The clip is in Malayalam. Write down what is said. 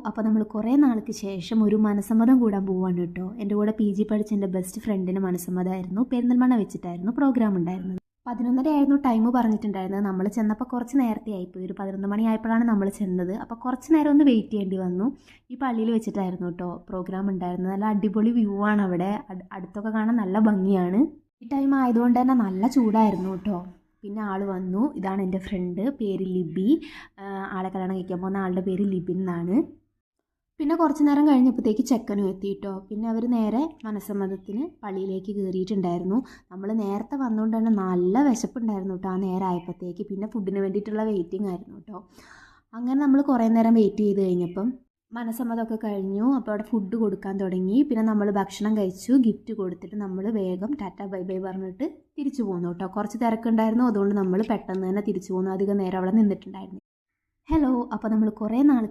അപ്പോൾ നമ്മൾ കുറേ നാൾക്ക് ശേഷം ഒരു മനസ്സമ്മതം കൂടാൻ പോവാണ് കേട്ടോ. എൻ്റെ കൂടെ PG പഠിച്ച എൻ്റെ ബെസ്റ്റ് ഫ്രണ്ടിന് മനസ്സമ്മതമായിരുന്നു. പെരിന്തൽമണ്ണ വെച്ചിട്ടായിരുന്നു പ്രോഗ്രാം ഉണ്ടായിരുന്നത്. 11:30 ആയിരുന്നു ടൈം പറഞ്ഞിട്ടുണ്ടായിരുന്നത്. നമ്മൾ ചെന്നപ്പോൾ കുറച്ച് നേരത്തെ ആയിപ്പോയി. ഒരു 11 മണി ആയപ്പോഴാണ് നമ്മൾ ചെന്നത്. അപ്പോൾ കുറച്ച് നേരം ഒന്ന് വെയിറ്റ് ചെയ്യേണ്ടി വന്നു. ഈ പള്ളിയിൽ വെച്ചിട്ടായിരുന്നു കേട്ടോ പ്രോഗ്രാം ഉണ്ടായിരുന്നത്. നല്ല അടിപൊളി വ്യൂ ആണ് അവിടെ. അടുത്തൊക്കെ കാണാൻ നല്ല ഭംഗിയാണ്. ഈ ടൈം ആയതുകൊണ്ട് തന്നെ നല്ല ചൂടായിരുന്നു കേട്ടോ. പിന്നെ ആൾ വന്നു. ഇതാണ് എൻ്റെ ഫ്രണ്ട്, പേര് ലിബി. ആളെ കല്യാണം കഴിക്കാൻ പോകുന്ന ആളുടെ പേര് ലിബിൻ എന്നാണ്. പിന്നെ കുറച്ച് നേരം കഴിഞ്ഞപ്പോഴത്തേക്ക് ചെക്കനും എത്തി കേട്ടോ. പിന്നെ അവർ നേരെ മനസ്സമ്മതത്തിന് പള്ളിയിലേക്ക് കയറിയിട്ടുണ്ടായിരുന്നു. നമ്മൾ നേരത്തെ വന്നുകൊണ്ട് തന്നെ നല്ല വിശപ്പുണ്ടായിരുന്നു കേട്ടോ ആ നേരം ആയപ്പോഴത്തേക്ക്. പിന്നെ ഫുഡിന് വേണ്ടിയിട്ടുള്ള വെയിറ്റിംഗ് ആയിരുന്നു കേട്ടോ. അങ്ങനെ നമ്മൾ കുറേ നേരം വെയിറ്റ് ചെയ്ത് കഴിഞ്ഞപ്പം മനസ്സമ്മതമൊക്കെ കഴിഞ്ഞു. അപ്പോൾ അവിടെ ഫുഡ് കൊടുക്കാൻ തുടങ്ങി. പിന്നെ നമ്മൾ ഭക്ഷണം കഴിച്ചു, ഗിഫ്റ്റ് കൊടുത്തിട്ട് നമ്മൾ വേഗം ടാറ്റ ബൈ ബൈ പറഞ്ഞിട്ട് തിരിച്ചു പോന്നു കേട്ടോ. കുറച്ച് തിരക്കുണ്ടായിരുന്നു, അതുകൊണ്ട് നമ്മൾ പെട്ടെന്ന് തന്നെ തിരിച്ചു പോന്നു. അധികം നേരം അവിടെ നിന്നിട്ടുണ്ടായിരുന്നു. അപ്പോൾ നമ്മൾ കുറേ നാൾ